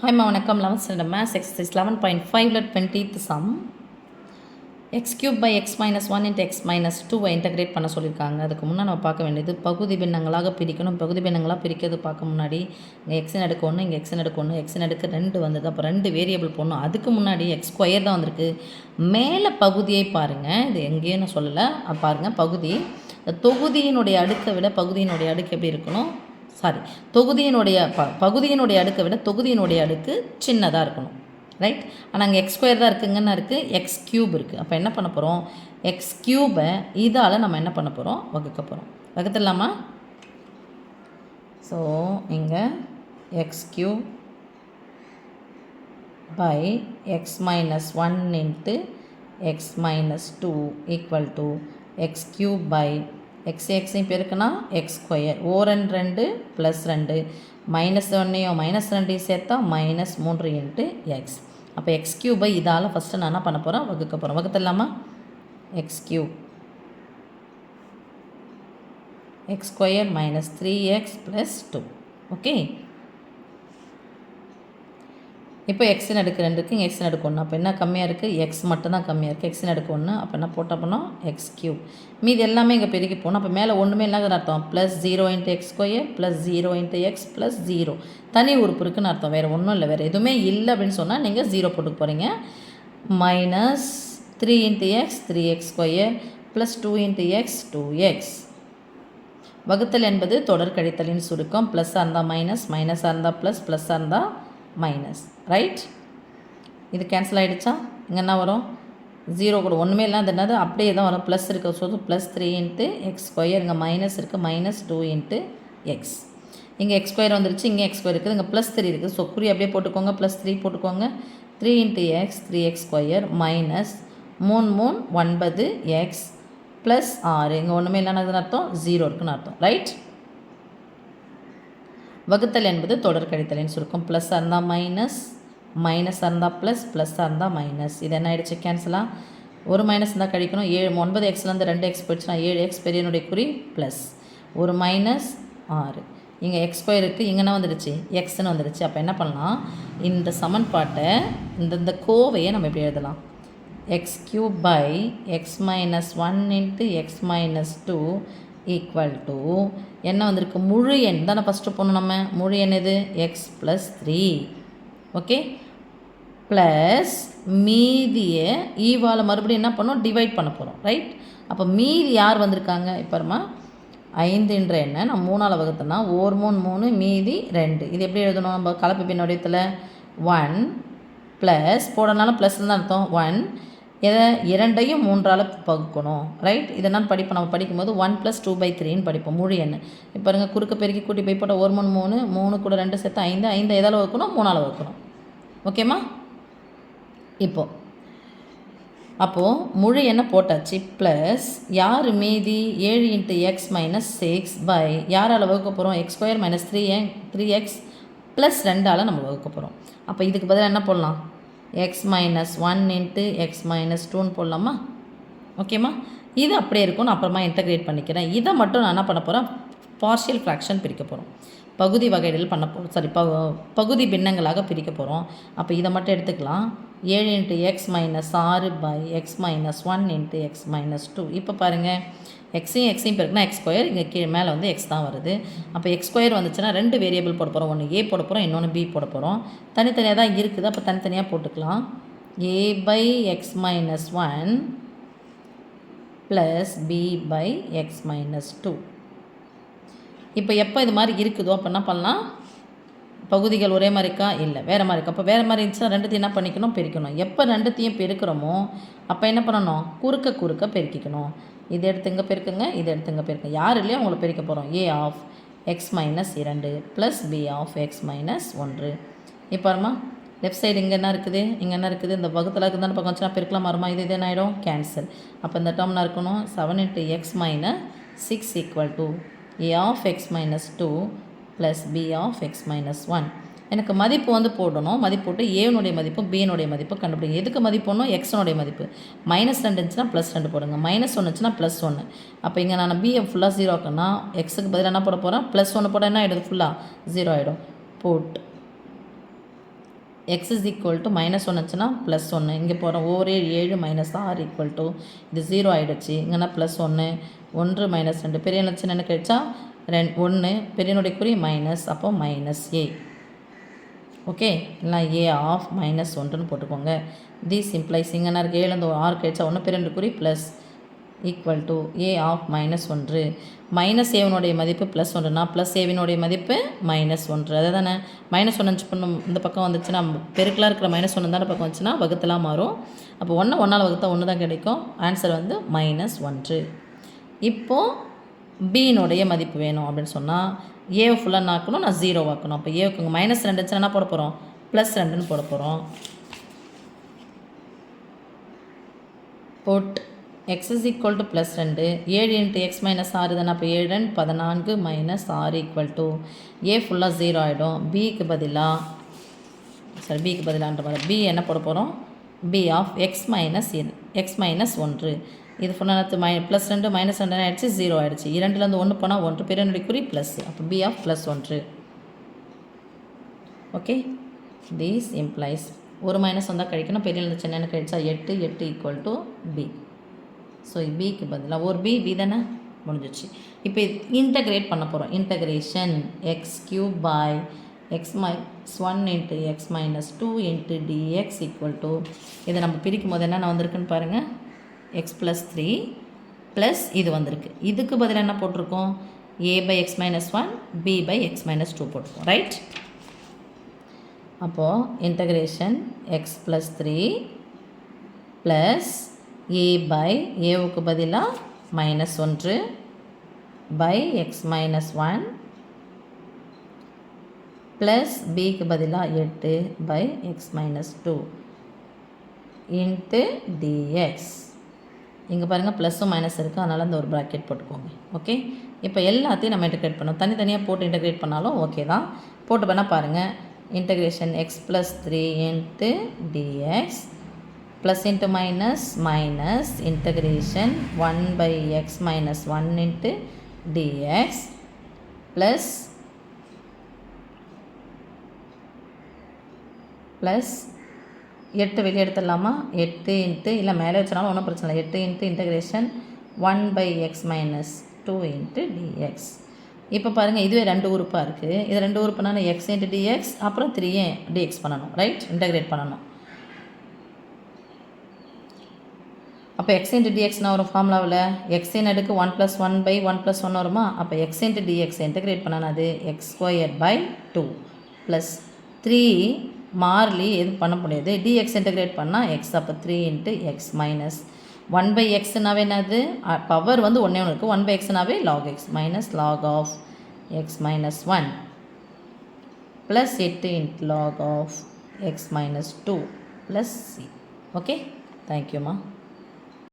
Hi, வணக்கம். 11th standard maths exercise 11.5ல 20th sum x cube by x minus 1 into x minus 2 integrate பண்ண சொல்லியிருக்காங்க. அதுக்கு முன்னாடி நம்ம பார்க்க வேண்டியது பகுதி பின்னங்களாக பிரிக்கணும். பகுதி பின்னங்களாக பிரிக்கிறது பார்க்க முன்னாடி இங்கே எக்ஸின் அடுக்கு 1, இங்கே எக்ஸின் அடுக்கு 1, எக்ஸின் அடுக்கு 2 வந்தது. அப்போ 2 வேரியபிள் போடணும். அதுக்கு முன்னாடி எக்ஸ் ஸ்கொயர் தான் வந்திருக்கு. மேலே பகுதியை பாருங்கள். இது எங்கேயும் நான் சொல்லலை. பாருங்கள் பகுதி. தொகுதியினுடைய அடுக்கை விட பகுதியினுடைய அடுக்கு எப்படி இருக்கணும்? தொகுதியினுடைய பகுதியினுடைய அடுக்கை விட தொகுதியினுடைய அடுக்கு சின்னதாக இருக்கணும். ரைட். ஆனால் அங்கே எக்ஸ் ஸ்கொயர் தான் இருக்குங்கன்னு இருக்குது, எக்ஸ் க்யூப் இருக்குது. அப்போ என்ன பண்ண போகிறோம்? எக்ஸ் க்யூபை இதால் நம்ம என்ன பண்ண போகிறோம்? வகுக்க போகிறோம். வகுத்துடலாமா? ஸோ இங்கே x cube by X minus 1 into X minus 2 equal to x cube by எக்ஸையும் பெருக்குனா எக்ஸ் ஸ்கொயர் ஓரன் 2 ப்ளஸ் 2 மைனஸ் 1ஐயும் மைனஸ் 2ஐயும் சேர்த்தா மைனஸ் 3 இன்ட்டு எக்ஸ். அப்போ எக்ஸ் க்யூபை இதால் ஃபஸ்ட்டு நான் என்ன பண்ண போகிறேன்? வகுக்க போகிறேன். வகுத்துடலாமா? X cube x square minus 3x plus 2. Okay. இப்போ எக்ஸின் அடுக்கு 2 இருக்குது, இங்கே எக்ஸின் அடுக்கு 1. அப்போ என்ன கம்மியாக இருக்குது? எக்ஸ் மட்டும் தான் கம்மியாக இருக்குது. எக்ஸின் அடுக்கு 1. அப்போ என்ன போட்டால் போனோம்? X cube. மீது எல்லாமே இங்கே பெருக்கி போகணும். அப்போ மேலே ஒன்றுமே இல்லாத அர்த்தம். Plus 0 into X square plus 0 into X plus 0 தனி உறுப்பு இருக்குன்னு அர்த்தம். வேறு ஒன்றும் இல்லை. வேறு எதுவுமே இல்லை அப்படின்னு சொன்னால் நீங்கள் 0 போட்டு போகிறீங்க. Minus 3 into X 3x square plus 2 into X 2x. வகுத்தல் என்பது தொடர் கழித்தலின் சுருக்கம். ப்ளஸ்ஸாக இருந்தால் மைனஸ், மைனஸாக இருந்தால் ப்ளஸ், ப்ளஸ்ஸாக இருந்தால் மைனஸ். ரைட். இது கேன்சல் ஆகிடுச்சா? இங்கே என்ன வரும்? 0 கூட ஒன்றுமே இல்லை. அது என்னது? அப்படியே தான் வரும். ப்ளஸ் இருக்க சொல்லுது. Plus 3 into X square. இங்கே மைனஸ் இருக்குது. Minus 2 into X. இங்கே எக்ஸ் ஸ்கொயர் வந்துருச்சு. இங்கே எக்ஸ் ஸ்கொயர் இருக்குது. இங்கே ப்ளஸ் 3 இருக்குது. ஸோ குறி அப்படியே போட்டுக்கோங்க. ப்ளஸ் 3 போட்டுக்கோங்க. 3 into X 3x square minus 3 9 X plus 6. இங்கே ஒன்றுமே இல்லைன்னு அர்த்தம். 0 இருக்குன்னு அர்த்தம். ரைட். வகுத்தல் என்பது தொடர் கழித்தலின் சுருக்கம். ப்ளஸ்ஸாக இருந்தால் மைனஸ், மைனஸாக இருந்தால் ப்ளஸ், ப்ளஸ்ஸாக இருந்தால் மைனஸ். இது என்ன ஆகிடுச்சு? கேன்சலாக. ஒரு மைனஸ் இருந்தால் கழிக்கணும். 9 எக்ஸ்லேருந்து 2 எக்ஸ் போயிடுச்சுன்னா 7 எக்ஸ் பெரியனுடைய குறி ப்ளஸ் ஒரு மைனஸ் 6. இங்கே எக்ஸ் ஸ்கொயர் இருக்குது. இங்கே என்ன வந்துடுச்சு? எக்ஸ்ன்னு வந்துடுச்சு. அப்போ என்ன பண்ணலாம்? இந்த சமன்பாட்டை இந்த கோவையை நம்ம எப்படி எழுதலாம்? X cube by X minus 1 into X minus 2 equal to என்ன வந்திருக்கு? முழு எண் தானே ஃபஸ்ட்டு போகணும். நம்ம முழு எண் எது? X plus 3. ஓகே. ப்ளஸ் மீதியை ஈவால் மறுபடியும் என்ன பண்ணோம்? டிவைட் பண்ண போகிறோம். ரைட். அப்போ மீதி யார் வந்திருக்காங்க? இப்போமா 5 எண்ணை நான் 3ஆல் வகுத்தேன்னா 1 3 3 மீதி 2. இது எப்படி எழுதணும்? நம்ம கலப்பு பின் வடிவத்தில் 1 ப்ளஸ் போடனாலும் ப்ளஸ் தான் அர்த்தம். 1 எதை? 2ஐயும் 3ஆல் வகுக்கணும். ரைட். இதெல்லாம் படிப்போம். நம்ம படிக்கும்போது 1 + 2/3ன்னு படிப்போம். முழு எண். இப்போ பாருங்க, குறுக்க பெருக்கி கூட்டி போய் போட்டால் 1 3 3 3 கூட 2 சேர்த்து 5 5 எதால் வகுக்கணும்? 3ஆல் வகுக்கணும். ஓகேம்மா? அப்போது முழு எண்ணை போட்டாச்சு. ப்ளஸ் யார் மீதி? 7 இன்ட்டு எக்ஸ் மைனஸ் 6 பை யாரால் வகுக்க போகிறோம்? X square minus 3x plus 2ஆல் நம்ம வகுக்க போகிறோம். அப்போ இதுக்கு பதிலாக என்ன போடலாம்? X minus 1 into X minus 2ன்னு போடலாமா? ஓகேம்மா? இது அப்படியே இருக்கும். நான் அப்புறமா இன்டகிரேட் பண்ணிக்கிறேன். இதை மட்டும் நான் என்ன பண்ண போகிறேன்? பார்ஷியல் ஃப்ராக்ஷன் பிரிக்க போகிறோம். பகுதி வகைகள் பண்ண போகிறோம். பகுதி பின்னங்களாக பிரிக்க போகிறோம். அப்போ இதை மட்டும் எடுத்துக்கலாம். 7 into X minus 6 by X minus 1 into X minus 2. இப்போ பாருங்கள், எக்ஸையும் பெருக்குனா எக்ஸ் ஸ்கொயர். இங்கே கீழே மேலே வந்து எக்ஸ் தான் வருது. அப்போ எக்ஸ் ஸ்கொயர் வந்துச்சுன்னா 2 வேரியபிள் போட போகிறோம். ஒன்று ஏ போட போகிறோம், இன்னொன்று பி போட போகிறோம். தனித்தனியாக தான் இருக்குது. அப்போ தனித்தனியாக போட்டுக்கலாம். A by X minus 1 plus B by X minus 2. இப்போ எப்போ இது மாதிரி இருக்குதோ அப்போ என்ன பண்ணலாம்? பகுதிகள் ஒரே மாதிரி இருக்கா? இல்லை, வேறு மாதிரி இருக்கா? அப்போ வேறு மாதிரி இருந்துச்சுன்னா ரெண்டுத்தையும் என்ன பண்ணிக்கணும்? பெருக்கணும். எப்போ ரெண்டுத்தையும் பெருக்கிறோமோ அப்போ என்ன பண்ணணும்? குறுக்க பெருக்கிக்கணும். இது எடுத்துங்க பெருக்குங்க, இது எடுத்துங்க பெருக்குங்க. யார் இல்லையோ அவங்கள பெருக்க போகிறோம். A of x minus 2 plus B of x minus 1. இப்போ லெஃப்ட் சைடு இங்கே என்ன இருக்குது? இங்கே என்ன இருக்குது? இந்த வகுத்தில் இருக்குதான்னு பக்கம் வச்சுன்னா பெருக்கலாம் வருமா? இது என்ன ஆகிடும்? கேன்சல். அப்போ இந்த டேர்ம்னா இருக்கணும் 7 into X minus 6 equal to a of x minus 2 plus b of x minus 1. எனக்கு மதிப்பு வந்து போடணும். மதிப்பு போட்டு ஏனுடைய மதிப்பு பினுடைய மதிப்பு கண்டுபிடிங்க. எதுக்கு மதிப்பு போடணும்? எக்ஸனுடைய மதிப்பு. -2 இருந்துச்சுன்னா +2 போடுங்க. -1 இருந்துச்சுன்னா +1. அப்போ இங்கே நான் பியை ஃபுல்லாக 0 ஆக்குன்னா எக்ஸுக்கு பதிலாக என்ன போட போகிறேன்? +1 போட என்ன ஆகிடுது? ஃபுல்லாக 0 ஆகிடும். Put X is equal to -1 இருந்துச்சுன்னா +1 இங்கே போகிறோம் over 7 minus R equal to இது 0 ஆகிடுச்சு இங்கன்னா +1 1 -2 பெரிய சின்ன என்ன கழிச்சா 1 பெரியனுடைய குறி மைனஸ் அப்போ -a ஓகே இல்லை a ஆஃப் -1ன்னு போட்டுக்கோங்க திஸ் இம்ப்ளைஸ் இங்கே என்ன இருக்குது 7 ஆர் கழிச்சா 1 பெரிய குறி plus equal to a of -1 minus ஏவனுடைய மதிப்பு +1னா ப்ளஸ் ஏவினுடைய மதிப்பு -1 அதை தானே -1 பண்ணும் இந்த பக்கம் வந்துச்சுன்னா பெருக்கலாக இருக்கிற -1 தானே பக்கம் வந்துச்சுன்னா வகுத்தலாம் மாறும் அப்போ 1 வகுத்தா 1 தான் கிடைக்கும் ஆன்சர் வந்து -1 இப்போது பியினுடைய மதிப்பு வேணும் அப்படின்னு சொன்னால் ஏவை ஃபுல்லாக நாக்கணும் நான் 0 ஆக்கணும் அப்போ ஏவுக்கு இங்கே -2 இருந்துச்சுன்னா என்ன போட போகிறோம் +2ன்னு போட போகிறோம் boat x is equal to +2 7 into x minus 6 தானே அப்போ 7 14 minus 6 equal to a ஃபுல்லாக 0 ஆகிடும் bக்கு பதிலாக b என்ன போட போகிறோம் b ஆஃப் x minus 1 இது ஃபுல்லாக +2 -2 ஆகிடுச்சு 0 ஆகிடுச்சு 2லேருந்து 1 போனால் 1 பெரியனுடைய குறி ப்ளஸ் அப்போ b of +1 okay these implies ஒரு மைனஸ் வந்தால் கழிக்கணும் பெரியலேருந்து சின்ன கழிச்சா 8 ஈக்குவல் டு b ஸோ பிக்கு பதிலாக ஒரு பி தானே முடிஞ்சிச்சு இப்போ இன்டகிரேட் பண்ண போகிறோம் integration x³ by x-1 into x minus 2 into dx equal to இதை நம்ம பிரிக்கும் போது என்ன வந்திருக்குன்னு பாருங்கள் x+3 ப்ளஸ் இது வந்திருக்கு இதுக்கு பதிலாக என்ன போட்டிருக்கோம் a by x minus 1 b by x minus 2 போட்டிருக்கோம் ரைட் அப்போது integration x+3 plus a by ஏவுக்கு பதிலாக -1 by x minus 1 ப்ளஸ் bக்கு பதிலாக 8 by x minus 2 into dx இங்கே பாருங்கள் ப்ளஸ்ஸும் மைனஸ் இருக்குது அதனால் அந்த ஒரு ப்ராக்கெட் போட்டுக்கோங்க ஓகே இப்போ எல்லாத்தையும் நம்ம இன்டகிரேட் பண்ணோம் தனித்தனியாக போட்டு இன்டகிரேட் பண்ணாலும் ஓகே தான் போட்டு பண்ணால் பாருங்கள் integration x+3 into dx plus into minus integration 1 by x minus 1 into dx plus 8 வெளியே எடுத்துடலாமா 8 இன்ட்டு இல்லை மேலே வச்சுனாலும் ஒன்றும் பிரச்சனை இல்லை 8 into integration 1 by x minus 2 into dx இப்போ பாருங்கள் இதுவே 2 உறுப்பாக இருக்குது இது 2 உறுப்புனா x into dx அப்புறம் 3 dx பண்ணணும் ரைட் இன்டகிரேட் பண்ணணும் அப்போ x into dxனா வரும் ஃபார்முலாவில் x-இன் அடுக்கு 1 + 1 by 1 + 1 வருமா அப்போ x into dx இன்டகிரேட் பண்ணால் அது x² by 2 ப்ளஸ் 3 மாறிலி எதுவும் பண்ண முடியாது dx இன்டகிரேட் பண்ணால் x அப்போ 3 into x மைனஸ் 1 by xனாவே என்னது பவர் வந்து ஒன்றே ஒன்று இருக்குது 1 by xனாவே log x minus log of x minus 1 plus 8 into log of x minus 2 plus c okay தேங்க்யூம்மா